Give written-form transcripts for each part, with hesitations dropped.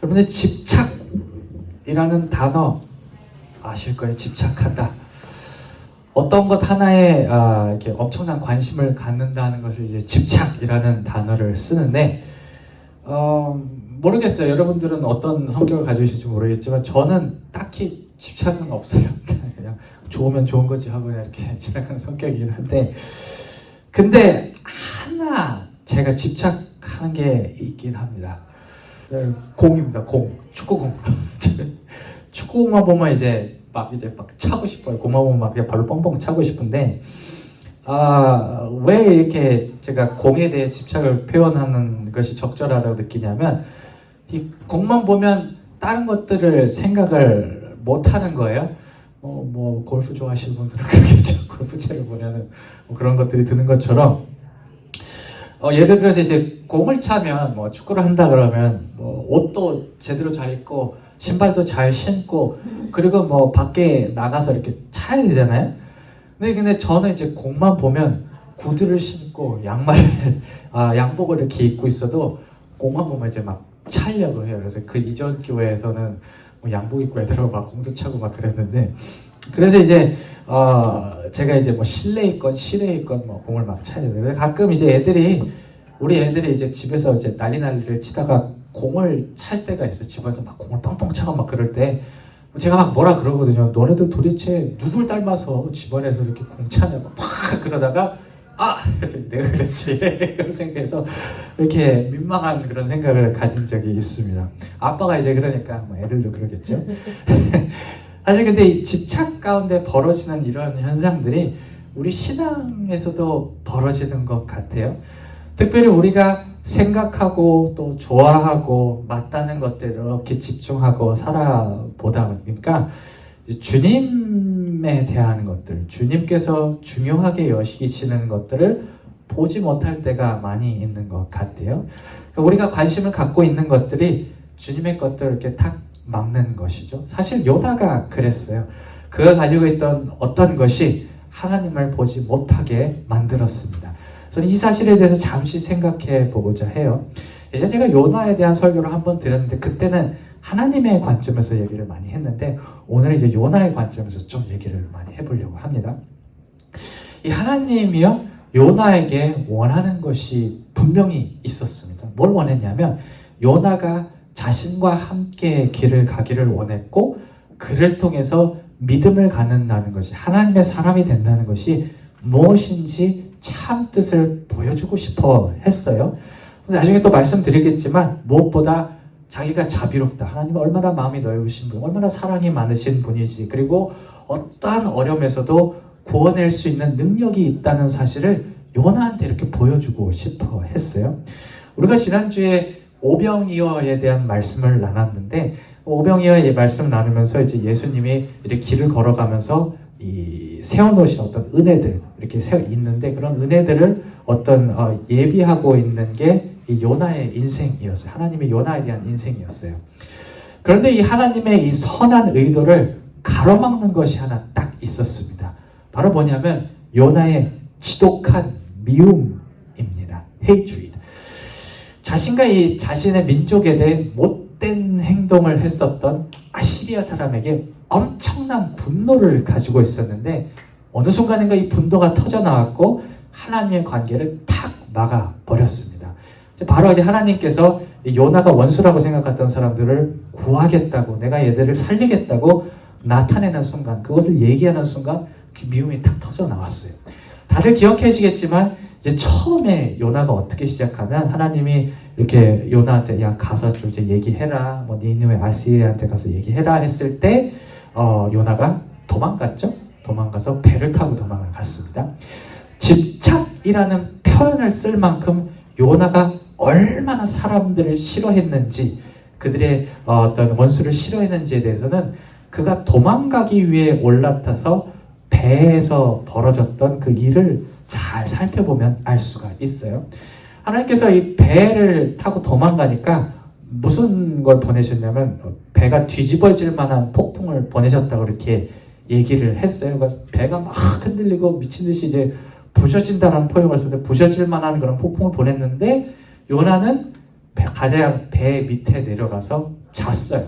여러분들 집착이라는 단어 아실 거예요. 집착하다. 어떤 것 하나에 이렇게 엄청난 관심을 갖는다는 것을 이제 집착이라는 단어를 쓰는데 모르겠어요. 여러분들은 어떤 성격을 가지실지 모르겠지만 저는 딱히 집착은 없어요. 그냥 좋으면 좋은 거지 하고 그냥 이렇게 지나가는 성격이긴 한데 근데 하나 제가 집착하는 게 있긴 합니다. 공입니다. 공. 축구공. 축구공만 보면 이제 막 차고 싶어요. 공만 보면 막 그냥 발로 뻥뻥 차고 싶은데 왜 이렇게 제가 공에 대해 집착을 표현하는 것이 적절하다고 느끼냐면 이 공만 보면 다른 것들을 생각을 못 하는 거예요. 뭐 골프 좋아하시는 분들은 그러겠죠. 골프채를 보면은 뭐 그런 것들이 드는 것처럼 예를 들어서 이제 공을 차면 뭐 축구를 한다 그러면 뭐 옷도 제대로 잘 입고 신발도 잘 신고 그리고 뭐 밖에 나가서 이렇게 차야 되잖아요. 근데 저는 이제 공만 보면 구두를 신고 양복을 이렇게 입고 있어도 공만 보면 이제 막 차려고 해요. 그래서 그 이전 교회에서는 뭐 양복 입고 애들하고 막 공도 차고 막 그랬는데 그래서 이제 제가 이제 뭐 실내에 있건 실외에 있건 뭐 공을 막 차야 돼요. 가끔 이제 우리 애들이 이제 집에서 이제 난리를 치다가 공을 찰 때가 있어요. 집에서 막 공을 뻥뻥 차고 막 그럴 때 제가 막 뭐라 그러거든요. 너네들 도대체 누굴 닮아서 집안에서 이렇게 공 차냐고 막 그러다가 그래서 내가 그랬지 그런 생각해서 이렇게 민망한 그런 생각을 가진 적이 있습니다. 아빠가 이제 그러니까 뭐 애들도 그러겠죠. 사실 근데 이 집착 가운데 벌어지는 이런 현상들이 우리 신앙에서도 벌어지는 것 같아요. 특별히 우리가 생각하고 또 좋아하고 맞다는 것들을 이렇게 집중하고 살아보다 보니까 주님에 대한 것들, 주님께서 중요하게 여기시는 것들을 보지 못할 때가 많이 있는 것 같아요. 그러니까 우리가 관심을 갖고 있는 것들이 주님의 것들을 이렇게 탁 막는 것이죠. 사실 요나가 그랬어요. 그가 가지고 있던 어떤 것이 하나님을 보지 못하게 만들었습니다. 저는 이 사실에 대해서 잠시 생각해 보고자 해요. 예전에 제가 요나에 대한 설교를 한번 드렸는데 그때는 하나님의 관점에서 얘기를 많이 했는데 오늘은 이제 요나의 관점에서 좀 얘기를 많이 해보려고 합니다. 이 하나님이요 요나에게 원하는 것이 분명히 있었습니다. 뭘 원했냐면 요나가 자신과 함께 길을 가기를 원했고 그를 통해서 믿음을 갖는다는 것이 하나님의 사람이 된다는 것이 무엇인지 참 뜻을 보여주고 싶어 했어요. 나중에 또 말씀드리겠지만 무엇보다 자기가 자비롭다. 하나님은 얼마나 마음이 넓으신 분, 얼마나 사랑이 많으신 분이지. 그리고 어떠한 어려움에서도 구원할 수 있는 능력이 있다는 사실을 요나한테 이렇게 보여주고 싶어 했어요. 우리가 지난주에 오병이어에 대한 말씀을 나눴는데 오병이어의 말씀 나누면서 이제 예수님이 이렇게 길을 걸어가면서 이 세워놓으신 어떤 은혜들 이렇게 있는데 그런 은혜들을 어떤 예비하고 있는 게 이 요나의 인생이었어요. 하나님의 요나에 대한 인생이었어요. 그런데 이 하나님의 이 선한 의도를 가로막는 것이 하나 딱 있었습니다. 바로 뭐냐면 요나의 지독한 미움입니다. hatred. 자신과 이 자신의 민족에 대해 못된 행동을 했었던 아시리아 사람에게 엄청난 분노를 가지고 있었는데 어느 순간인가 이 분노가 터져나왔고 하나님의 관계를 탁 막아버렸습니다. 바로 이제 하나님께서 요나가 원수라고 생각했던 사람들을 구하겠다고 내가 얘들을 살리겠다고 나타내는 순간 그것을 얘기하는 순간 그 미움이 탁 터져나왔어요. 다들 기억하시겠지만 이제 처음에 요나가 어떻게 시작하면 하나님이 이렇게 요나한테 야 가서 좀 이제 얘기해라 뭐 니느웨 아시리아한테 가서 얘기해라 했을 때 요나가 도망갔죠. 도망가서 배를 타고 도망을 갔습니다. 집착이라는 표현을 쓸 만큼 요나가 얼마나 사람들을 싫어했는지 그들의 어떤 원수를 싫어했는지에 대해서는 그가 도망가기 위해 올라타서 배에서 벌어졌던 그 일을 잘 살펴보면 알 수가 있어요. 하나님께서 이 배를 타고 도망가니까 무슨 걸 보내셨냐면 배가 뒤집어질 만한 폭풍을 보내셨다고 이렇게 얘기를 했어요. 그래서 배가 막 흔들리고 미친 듯이 이제 부셔진다는 표현을 썼는데 부셔질 만한 그런 폭풍을 보냈는데 요나는 가자양 배 밑에 내려가서 잤어요.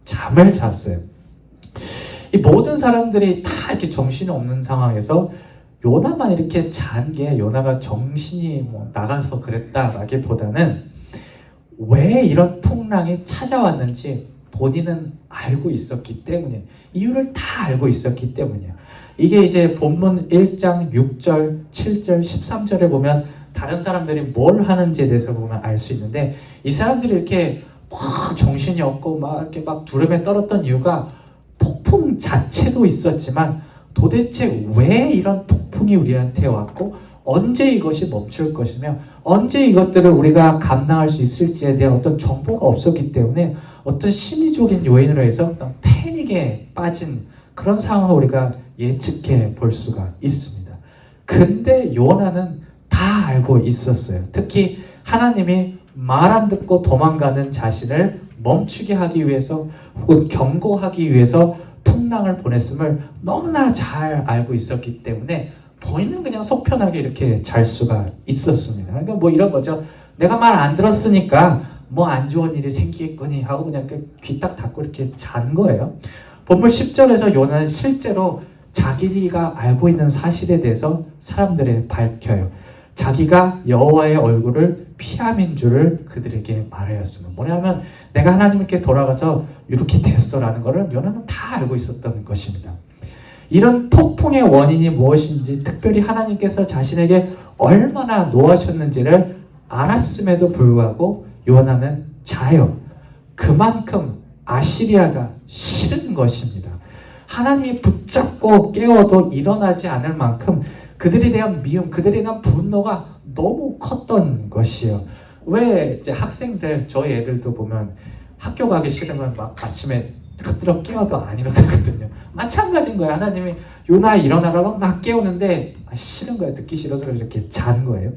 잠을 잤어요. 이 모든 사람들이 다 이렇게 정신이 없는 상황에서 요나만 이렇게 잔 게 요나가 정신이 나가서 그랬다라기보다는 왜 이런 풍랑이 찾아왔는지 본인은 알고 있었기 때문에, 이유를 다 알고 있었기 때문이에요. 이게 이제 본문 1장 6절, 7절, 13절에 보면 다른 사람들이 뭘 하는지에 대해서 보면 알 수 있는데, 이 사람들이 이렇게 막 정신이 없고 막 이렇게 막 두려움에 떨었던 이유가 폭풍 자체도 있었지만 도대체 왜 이런 폭풍이 우리한테 왔고 언제 이것이 멈출 것이며 언제 이것들을 우리가 감당할 수 있을지에 대한 어떤 정보가 없었기 때문에 어떤 심리적인 요인으로 해서 어떤 패닉에 빠진 그런 상황을 우리가 예측해 볼 수가 있습니다. 근데 요나는 다 알고 있었어요. 특히 하나님이 말 안 듣고 도망가는 자신을 멈추게 하기 위해서 혹은 경고하기 위해서 풍랑을 보냈음을 너무나 잘 알고 있었기 때문에 본인은 그냥 속 편하게 이렇게 잘 수가 있었습니다. 그러니까 뭐 이런 거죠. 내가 말 안 들었으니까 뭐 안 좋은 일이 생기겠거니 하고 그냥 귀 딱 닫고 이렇게 잔 거예요. 본문 10절에서 요나는 실제로 자기가 알고 있는 사실에 대해서 사람들에 밝혀요. 자기가 여호와의 얼굴을 피함인 줄을 그들에게 말하였습니다. 뭐냐면 내가 하나님께 돌아가서 이렇게 됐어라는 것을 요나는 다 알고 있었던 것입니다. 이런 폭풍의 원인이 무엇인지, 특별히 하나님께서 자신에게 얼마나 노하셨는지를 알았음에도 불구하고 요나는 자요. 그만큼 아시리아가 싫은 것입니다. 하나님이 붙잡고 깨워도 일어나지 않을 만큼 그들에 대한 미움, 그들에 대한 분노가 너무 컸던 것이에요. 왜 이제 학생들, 저희 애들도 보면 학교 가기 싫으면 막 아침에 들어 깨워도 안 일어나거든요. 마찬가지인 거예요. 하나님이 요나 일어나라고 막 깨우는데 싫은 거예요. 듣기 싫어서 이렇게 잔 거예요.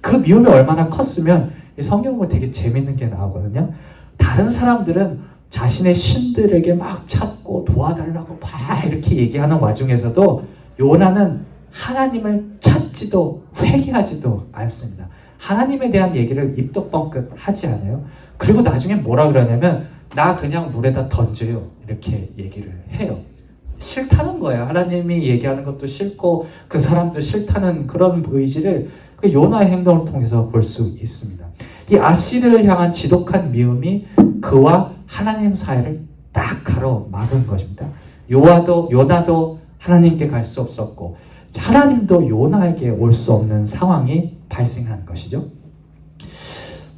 그 미움이 얼마나 컸으면 성경 보면 되게 재밌는 게 나오거든요. 다른 사람들은 자신의 신들에게 막 찾고 도와달라고 막 이렇게 얘기하는 와중에서도 요나는 하나님을 찾지도 회개하지도 않습니다. 하나님에 대한 얘기를 입도 뻥끗 하지 않아요. 그리고 나중에 뭐라 그러냐면 나 그냥 물에다 던져요 이렇게 얘기를 해요. 싫다는 거예요. 하나님이 얘기하는 것도 싫고 그 사람도 싫다는 그런 의지를 그 요나의 행동을 통해서 볼 수 있습니다. 이 아시리를 향한 지독한 미움이 그와 하나님 사이를 딱 가로막은 것입니다. 요나도 하나님께 갈 수 없었고 하나님도 요나에게 올 수 없는 상황이 발생한 것이죠.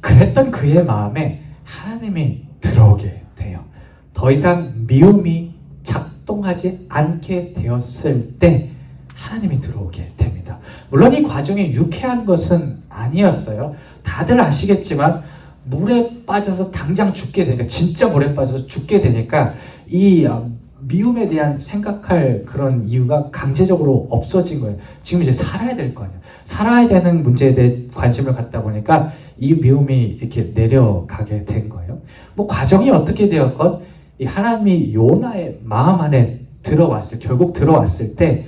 그랬던 그의 마음에 하나님이 들어오게 돼요. 더 이상 미움이 작동하지 않게 되었을 때 하나님이 들어오게 됩니다. 물론 이 과정이 유쾌한 것은 아니었어요. 다들 아시겠지만 물에 빠져서 당장 죽게 되니까, 진짜 물에 빠져서 죽게 되니까 이 미움에 대한 생각할 그런 이유가 강제적으로 없어진 거예요. 지금 이제 살아야 될 거 아니에요. 살아야 되는 문제에 대해 관심을 갖다 보니까 이 미움이 이렇게 내려가게 된 거예요. 뭐 과정이 어떻게 되었건 이 하나님이 요나의 마음 안에 결국 들어왔을 때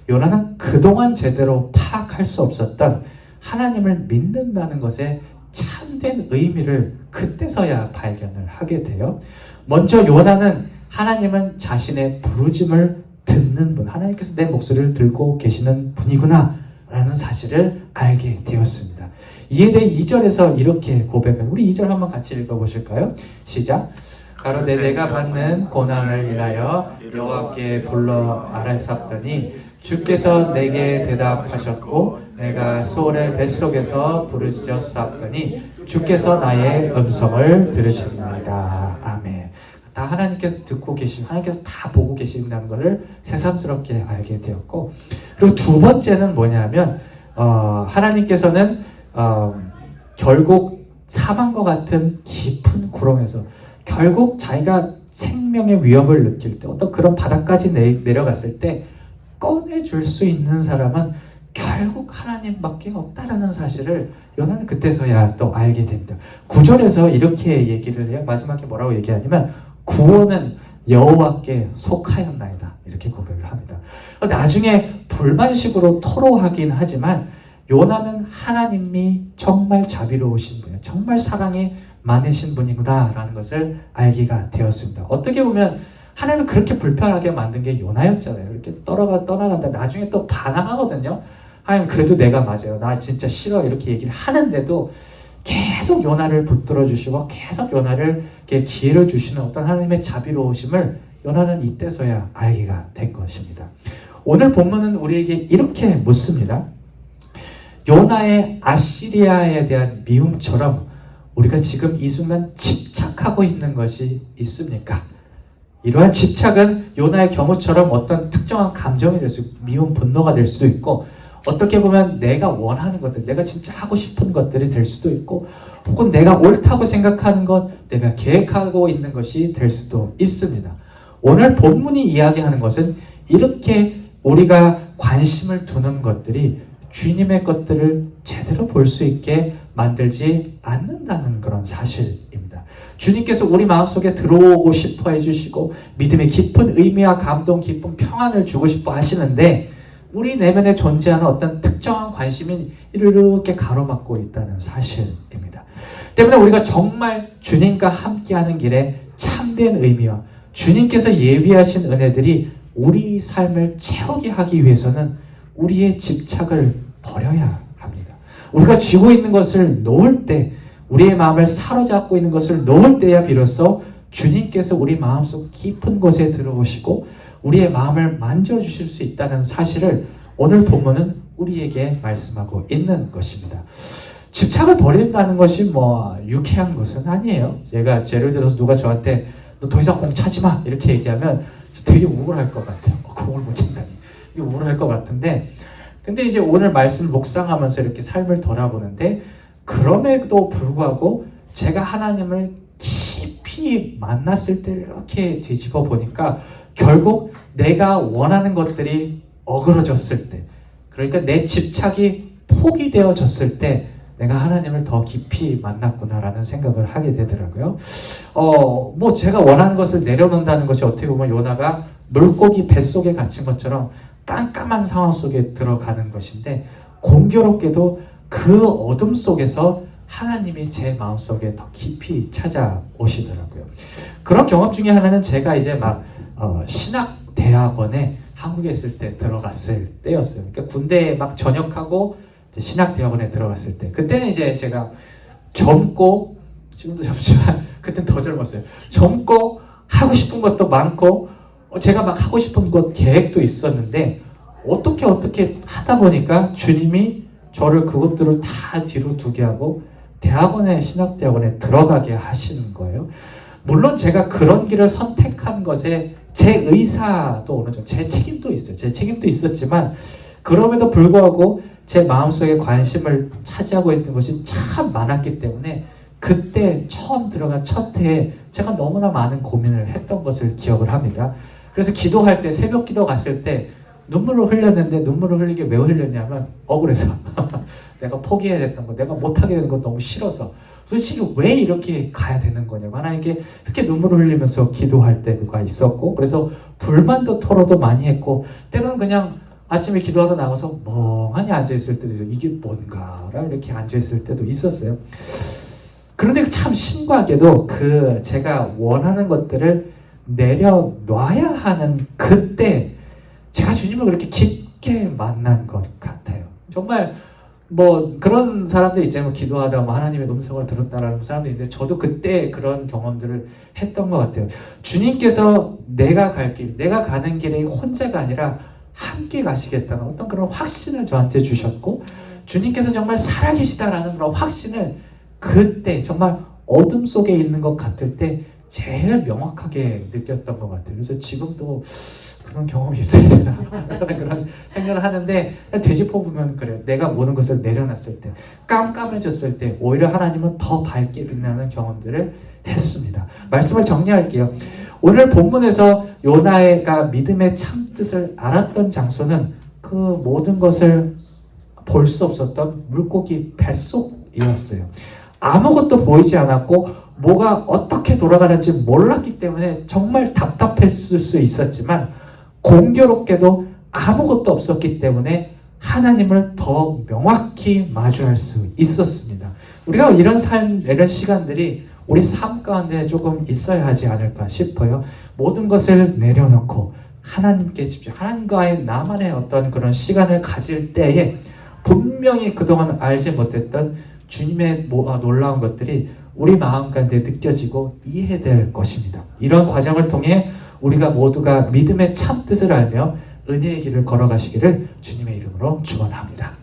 요나는 그동안 제대로 파악할 수 없었던 하나님을 믿는다는 것에 참된 의미를 그때서야 발견을 하게 돼요. 먼저 요나는 하나님은 자신의 부르짐을 듣는 분, 하나님께서 내 목소리를 들고 계시는 분이구나 라는 사실을 알게 되었습니다. 이에 대해 2절에서 이렇게 고백한, 우리 2절 한번 같이 읽어보실까요? 시작. 가로되 내가 받는 고난을 인하여 여호와께 불러 아뢰었더니 주께서 내게 대답하셨고 내가 수월의 뱃속에서 부르짖었사옵더니 주께서 나의 음성을 들으십니다. 아멘. 다 하나님께서 듣고 계시고 하나님께서 다 보고 계신다는 것을 새삼스럽게 알게 되었고, 그리고 두 번째는 뭐냐면 하나님께서는 결국 사망과 같은 깊은 구렁에서 결국 자기가 생명의 위협을 느낄 때, 어떤 그런 바닥까지 내려갔을 때 꺼내줄 수 있는 사람은 결국 하나님밖에 없다라는 사실을 요나는 그때서야 또 알게 됩니다. 9절에서 이렇게 얘기를 해요. 마지막에 뭐라고 얘기하냐면 구원은 여호와께 속하였나이다 이렇게 고백을 합니다. 나중에 불만식으로 토로하긴 하지만 요나는 하나님이 정말 자비로우신 분이에요. 정말 사랑이 많으신 분이구나라는 것을 알기가 되었습니다. 어떻게 보면 하나님은 그렇게 불편하게 만든 게 요나였잖아요. 이렇게 떠나간다. 나중에 또 반항하거든요. 하나님 그래도 내가 맞아요. 나 진짜 싫어. 이렇게 얘기를 하는데도 계속 요나를 붙들어 주시고 계속 요나를 기회를 주시는 어떤 하나님의 자비로우심을 요나는 이때서야 알기가 된 것입니다. 오늘 본문은 우리에게 이렇게 묻습니다. 요나의 아시리아에 대한 미움처럼 우리가 지금 이 순간 집착하고 있는 것이 있습니까? 이러한 집착은 요나의 경우처럼 어떤 특정한 감정이 될 수 있고 미움, 분노가 될 수도 있고 어떻게 보면 내가 원하는 것들, 내가 진짜 하고 싶은 것들이 될 수도 있고 혹은 내가 옳다고 생각하는 것, 내가 계획하고 있는 것이 될 수도 있습니다. 오늘 본문이 이야기하는 것은 이렇게 우리가 관심을 두는 것들이 주님의 것들을 제대로 볼 수 있게 만들지 않는다는 그런 사실입니다. 주님께서 우리 마음속에 들어오고 싶어 해주시고 믿음의 깊은 의미와 감동, 기쁨, 평안을 주고 싶어 하시는데 우리 내면에 존재하는 어떤 특정한 관심이 이렇게 가로막고 있다는 사실입니다. 때문에 우리가 정말 주님과 함께하는 길에 참된 의미와 주님께서 예비하신 은혜들이 우리 삶을 채우게 하기 위해서는 우리의 집착을 버려야 합니다. 우리가 쥐고 있는 것을 놓을 때, 우리의 마음을 사로잡고 있는 것을 놓을 때야 비로소 주님께서 우리 마음속 깊은 곳에 들어오시고 우리의 마음을 만져주실 수 있다는 사실을 오늘 본문은 우리에게 말씀하고 있는 것입니다. 집착을 버린다는 것이 유쾌한 것은 아니에요. 제가 예를 들어서 누가 저한테 너 더 이상 공 차지 마 이렇게 얘기하면 되게 우울할 것 같아요. 공을 못 찬다니. 이게 우울할 것 같은데 근데 이제 오늘 말씀 묵상하면서 이렇게 삶을 돌아보는데 그럼에도 불구하고 제가 하나님을 깊이 만났을 때 이렇게 뒤집어 보니까 결국 내가 원하는 것들이 어그러졌을 때 그러니까 내 집착이 포기되어졌을 때 내가 하나님을 더 깊이 만났구나라는 생각을 하게 되더라고요. 제가 원하는 것을 내려놓는다는 것이 어떻게 보면 요나가 물고기 뱃속에 갇힌 것처럼 깜깜한 상황 속에 들어가는 것인데 공교롭게도 그 어둠 속에서 하나님이 제 마음속에 더 깊이 찾아오시더라고요. 그런 경험 중에 하나는 제가 이제 신학대학원에 한국에 있을 때 들어갔을 때였어요. 그러니까 군대에 전역하고 신학대학원에 들어갔을 때 그때는 이제 제가 젊고 지금도 젊지만 그때는 더 젊었어요. 젊고 하고 싶은 것도 많고 제가 하고 싶은 것 계획도 있었는데 어떻게 하다 보니까 주님이 저를 그것들을 다 뒤로 두게 하고 신학대학원에 들어가게 하시는 거예요. 물론 제가 그런 길을 선택한 것에 제 의사도 어느 정도 제 책임도 있어요. 제 책임도 있었지만 그럼에도 불구하고 제 마음속에 관심을 차지하고 있는 것이 참 많았기 때문에 그때 처음 들어간 첫 해에 제가 너무나 많은 고민을 했던 것을 기억을 합니다. 그래서 기도할 때 새벽 기도 갔을 때 눈물을 흘렸는데 눈물을 흘리게 왜 흘렸냐면 억울해서 내가 포기해야 됐던 거 내가 못하게 된 거 너무 싫어서 솔직히 왜 이렇게 가야 되는 거냐고 하나님께 이렇게 눈물을 흘리면서 기도할 때가 있었고 그래서 불만도 토로도 많이 했고 때로는 그냥 아침에 기도하러 나가서 멍하니 앉아있을 때도 있어요. 이게 뭔가라 이렇게 앉아있을 때도 있었어요. 그런데 참 신기하게도 제가 원하는 것들을 내려놔야 하는 그때 제가 주님을 그렇게 깊게 만난 것 같아요. 정말 그런 사람들 있잖아요. 기도하다 하나님의 음성을 들었다라는 사람들이 있는데 저도 그때 그런 경험들을 했던 것 같아요. 주님께서 내가 가는 길이 혼자가 아니라 함께 가시겠다는 어떤 그런 확신을 저한테 주셨고 주님께서 정말 살아계시다라는 그런 확신을 그때 정말 어둠 속에 있는 것 같을 때 제일 명확하게 느꼈던 것 같아요. 그래서 지금도 그런 경험이 있어야 되나 그런 생각을 하는데 되짚어보면 그래요. 내가 모든 것을 내려놨을 때 깜깜해졌을 때 오히려 하나님은 더 밝게 빛나는 경험들을 했습니다. 말씀을 정리할게요. 오늘 본문에서 요나가 믿음의 참뜻을 알았던 장소는 그 모든 것을 볼 수 없었던 물고기 뱃속이었어요. 아무것도 보이지 않았고 뭐가 어떻게 돌아가는지 몰랐기 때문에 정말 답답했을 수 있었지만 공교롭게도 아무것도 없었기 때문에 하나님을 더 명확히 마주할 수 있었습니다. 우리가 이런 시간들이 우리 삶 가운데 조금 있어야 하지 않을까 싶어요. 모든 것을 내려놓고 하나님께 집중, 하나님과의 나만의 어떤 그런 시간을 가질 때에 분명히 그동안 알지 못했던 주님의 놀라운 것들이 우리 마음 가운데 느껴지고 이해될 것입니다. 이런 과정을 통해 우리가 모두가 믿음의 참 뜻을 알며 은혜의 길을 걸어가시기를 주님의 이름으로 축원합니다.